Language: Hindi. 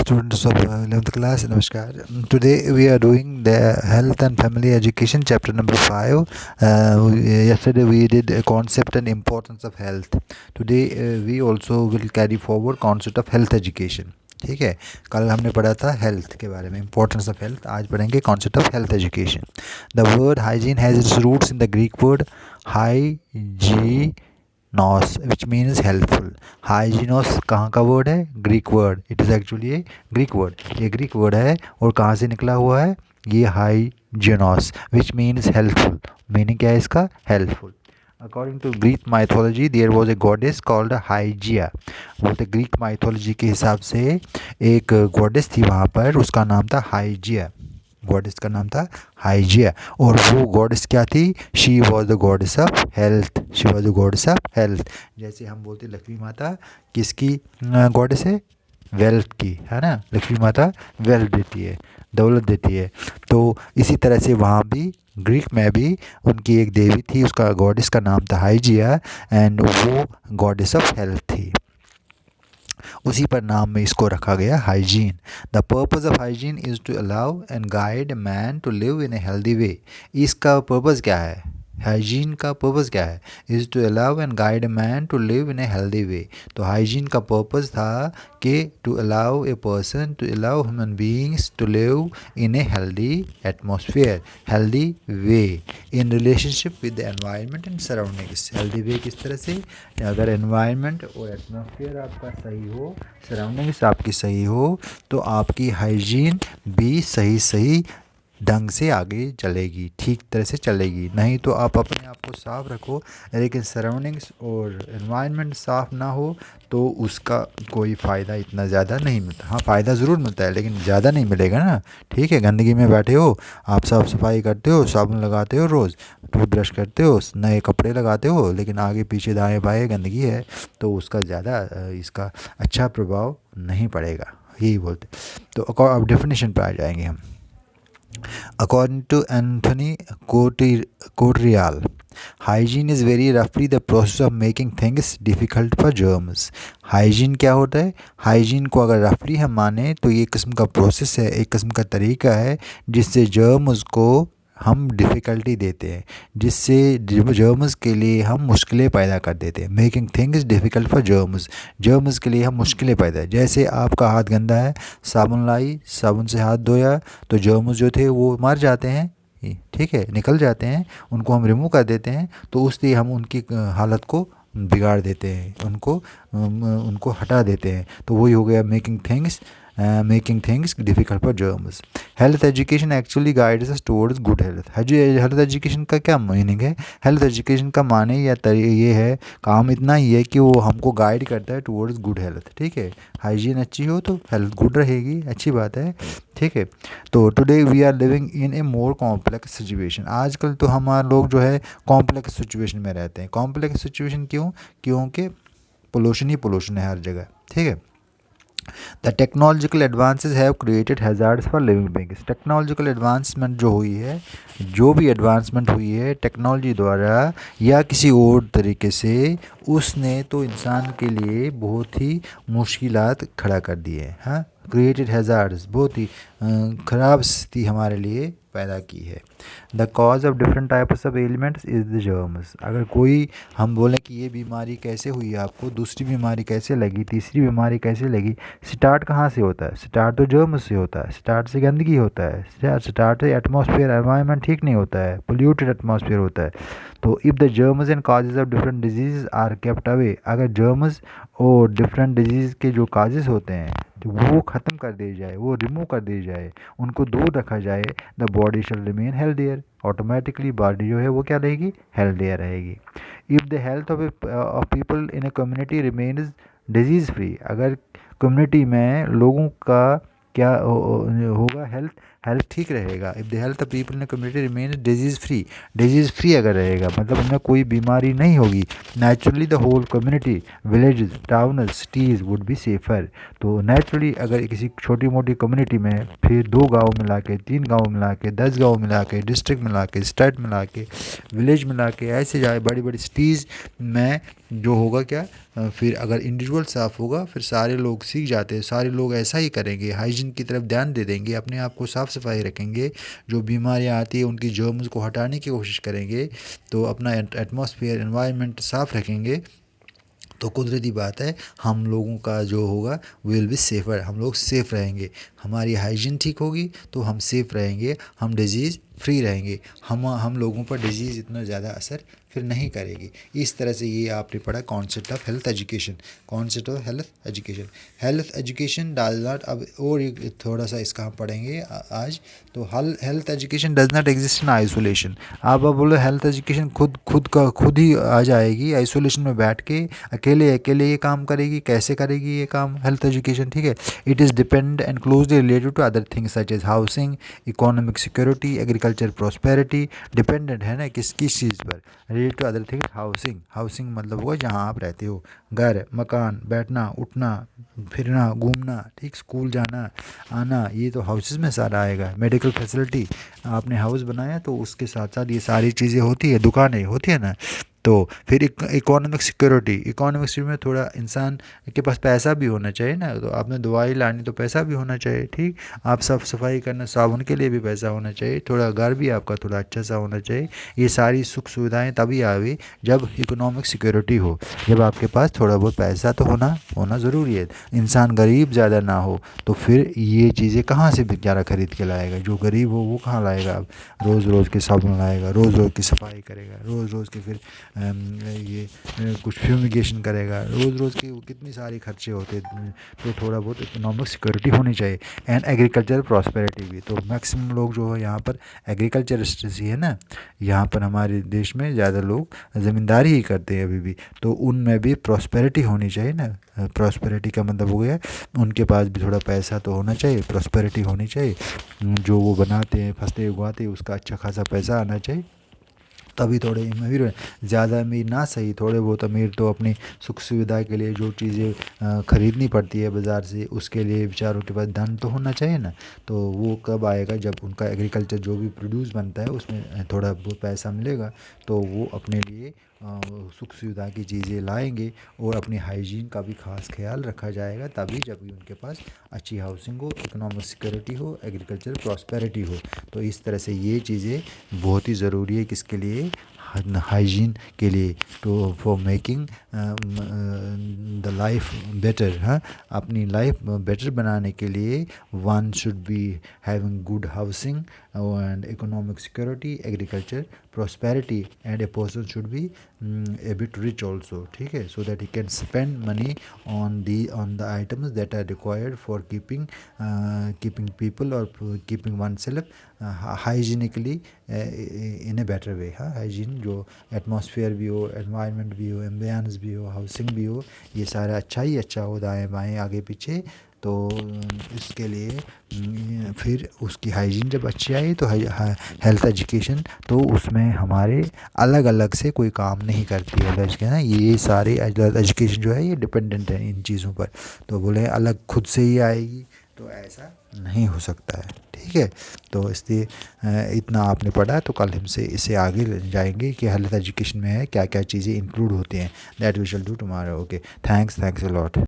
students of 11th class. Namaskar. Today we are doing the health and family education chapter number 5. Yesterday we did a concept and importance of health. Today we also will carry forward concept of health education. ठीक है, कल हमने पढ़ा था हेल्थ के बारे में, इंपॉर्टेंस ऑफ हेल्थ. आज पढ़ेंगे concept of health education. The word hygiene has its roots in the Greek word hygieinos which means helpful. Hygieinos कहाँ का वर्ड है? Greek word. It is actually a Greek word. ये ग्रीक वर्ड है और कहाँ से निकला हुआ है? ये hygieinos which means helpful. Meaning क्या है इसका? Helpful. According to Greek mythology there was a goddess called Hygieia. बोलते ग्रीक माइथोलॉजी के हिसाब से एक गॉडेस थी वहाँ पर, उसका नाम था हाइजिया. गॉडेस का नाम था हाइजिया. और वो गॉडेस क्या थी? She was the goddess of health. She was the goddess of health. जैसे हम बोलते लक्ष्मी माता किसकी गॉडेस है? वेल्थ की, है ना. लक्ष्मी माता वेल्थ देती है, दौलत देती है. तो इसी तरह से वहाँ भी ग्रीक में भी उनकी एक देवी थी, उसका गॉडेस का नाम था हाइजिया एंड वो गॉडेस ऑफ हेल्थ थी. उसी पर नाम में इसको रखा गया hygiene. The purpose of hygiene is to allow and guide man to live in a healthy way. इसका पर्पज़ क्या है? हाइजीन का पर्पज़ क्या है? Is to allow and guide man to live in a healthy way. तो हाइजीन का पर्पज़ था कि to allow a person, to allow human beings to live in a healthy atmosphere, healthy way in relationship with the environment and surroundings. Healthy way किस तरह से? अगर एनवायरनमेंट और एटमॉस्फेयर आपका सही हो, सराउंडिंग्स आपकी सही हो, तो आपकी हाइजीन भी सही ढंग से आगे चलेगी, ठीक तरह से चलेगी. नहीं तो आप अपने आप को साफ़ रखो लेकिन सराउंडिंग्स और एनवायरनमेंट साफ़ ना हो तो उसका कोई फ़ायदा इतना ज़्यादा नहीं मिलता. हाँ, फ़ायदा ज़रूर मिलता है लेकिन ज़्यादा नहीं मिलेगा ना. ठीक है, गंदगी में बैठे हो, आप साफ़ सफाई करते हो, साबुन लगाते हो, रोज़ टूथब्रश करते हो, नए कपड़े लगाते हो, लेकिन आगे पीछे दाएँ बाएँ गंदगी है तो उसका ज़्यादा इसका अच्छा प्रभाव नहीं पड़ेगा. यही बोलते. तो अब डेफिनेशन पर आ जाएंगे हम. According to Anthony Cottrial, hygiene is very roughly the process of making things difficult for germs. Hygiene क्या होता है? हाइजीन को अगर रफली हम माने तो ये किस्म का प्रोसेस है, एक किस्म का तरीका है जिससे जर्म्स को हम डिफ़िकल्टी देते हैं, जिससे जर्म्स के लिए हम मुश्किलें पैदा कर देते हैं. Making things difficult for germs. Germs के लिए हम मुश्किलें पैदा. जैसे आपका हाथ गंदा है, साबुन लाई, साबुन से हाथ धोया तो जर्म्स जो थे वो मर जाते हैं. ठीक है, निकल जाते हैं, उनको हम रिमूव कर देते हैं. तो उससे हम उनकी हालत को बिगाड़ देते हैं, उनको हटा देते हैं. तो वही हो गया making things difficult for germs. Health education actually guides us towards good health. Health education का क्या मीनिंग है? हेल्थ एजुकेशन का माने या ये है, काम इतना ही है कि वो हमको गाइड करता है टुवर्ड्स गुड हेल्थ. ठीक है, हाइजीन अच्छी हो तो हेल्थ गुड रहेगी, अच्छी बात है. ठीक है. तो today we are living in a more complex situation. आजकल तो हमारे लोग जो है कॉम्प्लेक्स सिचुएशन में रहते हैं. कॉम्प्लेक्स सिचुएशन क्यों? क्योंकि पोल्यूशन ही पोल्यूशन है हर जगह. ठीक है. The technological advances have created hazards for living beings. Technological advancement जो हुई है, जो भी एडवांसमेंट हुई है टेक्नोलॉजी द्वारा या किसी और तरीके से, उसने तो इंसान के लिए बहुत ही मुश्किलात खड़ा कर दी है. हाँ, क्रिएटेड हैज़ार्ड्स, बहुत ही ख़राब स्थिति हमारे लिए पैदा की है. The cause of different types of elements is the germs. अगर कोई हम बोलें कि ये बीमारी कैसे हुई आपको, दूसरी बीमारी कैसे लगी, तीसरी बीमारी कैसे लगी, स्टार्ट कहाँ से होता है? स्टार्ट तो जर्म्स से होता है, स्टार्ट से गंदगी होता है, स्टार्ट से एटमॉस्फेयर एनवायरनमेंट ठीक नहीं होता है, पोल्यूटेड एटमॉस्फेयर होता है. तो if the germs and causes of different diseases are kept away, अगर जर्म्स और डिफरेंट डिजीज़ के जो काजेज़ होते हैं तो वो ख़त्म कर दिए जाए, वो रिमूव कर दिए जाए, उनको दूर रखा जाए, the body shall remain healthier. Automatically body जो है वो क्या रहेगी? हेल्दियर रहेगी. If the health of people in a community remains disease free, अगर कम्युनिटी में लोगों का क्या होगा? होगा, हेल्थ ठीक रहेगा। If the health of people in community remain disease free अगर रहेगा, मतलब उनमें कोई बीमारी नहीं होगी, naturally the whole community, village, town, cities would be safer. तो नेचुरली अगर किसी छोटी मोटी कम्युनिटी में फिर 2 गाँव मिला के, 3 गाँव मिला के, 10 गाँव मिला के, डिस्ट्रिक्ट मिला के, स्टेट मिला के, विलेज मिला के, ऐसे जाए बड़ी बड़ी सिटीज़ में जो होगा क्या, फिर अगर इंडिविजुअल साफ़ होगा फिर सारे लोग सीख जाते हैं, सारे लोग ऐसा ही करेंगे, हाइजीन की तरफ ध्यान दे देंगे, अपने आप को साफ़ सफाई रखेंगे, जो बीमारियां आती है उनकी जर्म्स को हटाने की कोशिश करेंगे, तो अपना एटमॉस्फेयर एनवायरनमेंट साफ़ रखेंगे, तो कुदरती बात है हम लोगों का जो होगा विल बी सेफ़र, हम लोग सेफ़ रहेंगे, हमारी हाइजीन ठीक होगी तो हम सेफ़ रहेंगे, हम डिजीज़ फ्री रहेंगे, हम लोगों पर डिजीज़ इतना ज़्यादा असर फिर नहीं करेगी। इस तरह से ये आपने पढ़ा concept of health education, concept of health education does not, अब और एक थोड़ा सा इसका हम पढ़ेंगे आज। तो health education does not exist in isolation. आप बोलो हेल्थ एजुकेशन खुद ही आ जाएगी आइसोलेशन में बैठ के, अकेले ये काम करेगी, कैसे करेगी ये काम हेल्थ एजुकेशन, ठीक है। It is depend and closely related to other things such as housing, economic security, agriculture prosperity, dependent है ना किस चीज़ पर, related to other things. Housing मतलब होगा जहाँ आप रहते हो, घर, मकान, बैठना, उठना, फिरना, घूमना, ठीक, स्कूल जाना आना, ये तो हाउसेस में सारा आएगा। मेडिकल फैसिलिटी, आपने हाउस बनाया तो उसके साथ साथ ये सारी चीज़ें होती है, दुकानें होती है ना। तो फिर इकोनॉमिक सिक्योरिटी में थोड़ा इंसान के पास पैसा भी होना चाहिए ना, तो आपने दवाई लानी तो पैसा भी होना चाहिए, ठीक, आप साफ सफाई करना, साबुन के लिए भी पैसा होना चाहिए, थोड़ा घर भी आपका थोड़ा अच्छा सा होना चाहिए। ये सारी सुख सुविधाएं तभी आएगी जब इकोनॉमिक सिक्योरिटी हो, जब आपके पास थोड़ा बहुत पैसा तो होना ज़रूरी है। इंसान गरीब ज़्यादा ना हो तो फिर ये चीज़ें कहाँ से बेचारा खरीद के लाएगा, जो गरीब हो वो कहाँ लाएगा, अब रोज़ रोज़ के साबुन लाएगा, रोज़ रोज़ की सफाई करेगा, रोज़ रोज़ के फिर कुछ फ्यूमिगेशन करेगा, रोज़ रोज़ के कितनी सारी खर्चे होते हैं। तो थोड़ा बहुत इकोनॉमिक सिक्योरिटी होनी चाहिए एंड एग्रीकल्चर प्रॉस्पेरिटी भी। तो मैक्सिमम लोग जो है यहाँ पर एग्रीकल्चरिस्ट ही है ना, यहाँ पर हमारे देश में ज़्यादा लोग ज़मींदारी ही करते हैं अभी भी, तो उनमें भी प्रॉस्पेरिटी होनी चाहिए ना। प्रॉस्पेरिटी का मतलब हो गया उनके पास भी थोड़ा पैसा तो होना चाहिए, प्रॉस्पेरिटी होनी चाहिए, जो वो बनाते हैं, फसलें उगाते हैं, उसका अच्छा खासा पैसा आना चाहिए, तभी थोड़े अमीर, ज़्यादा अमीर ना सही, थोड़े बहुत अमीर तो अपनी सुख सुविधा के लिए जो चीज़ें ख़रीदनी पड़ती है बाज़ार से, उसके लिए बेचारों के पास धन तो होना चाहिए ना। तो वो कब आएगा, जब उनका एग्रीकल्चर जो भी प्रोड्यूस बनता है उसमें थोड़ा बहुत पैसा मिलेगा, तो वो अपने लिए सुख सुविधा की चीज़ें लाएंगे और अपनी हाइजीन का भी खास ख्याल रखा जाएगा, तभी जब भी उनके पास अच्छी हाउसिंग हो, इकोनॉमिक सिक्योरिटी हो, एग्रीकल्चर प्रॉस्पेरिटी हो। तो इस तरह से ये चीज़ें बहुत ही ज़रूरी है किसके लिए, हाइजीन के लिए, तो for making the life better, हाँ, अपनी लाइफ बेटर बनाने के लिए one should be having good housing and economic security, agriculture prosperity, and a person should be a bit rich also, ठीक है, so that he can spend money on the items that are required for keeping people or keeping oneself hygienically in a better way। हाँ, हाइजीन जो एटमॉस्फेयर भी हो, एनवायरनमेंट भी हो, एम्बियंस भी हो, हाउसिंग भी हो, ये सारा अच्छा ही अच्छा हो, दाएँ बाएँ आगे पीछे। तो इसके लिए फिर उसकी हाइजीन जब अच्छी आई तो हेल्थ एजुकेशन तो उसमें हमारे अलग अलग से कोई काम नहीं करती है एजुकेशन ना, ये सारे एजुकेशन जो है ये डिपेंडेंट है इन चीज़ों पर। तो बोले अलग खुद से ही आएगी तो ऐसा नहीं हो सकता है, ठीक है। तो इसलिए इतना आपने पढ़ा, तो कल हमसे इससे आगे जाएंगे कि हेल्थ एजुकेशन में है क्या क्या चीज़ें इंक्लूड होती हैं, that we shall do tomorrow. Okay, thanks a lot.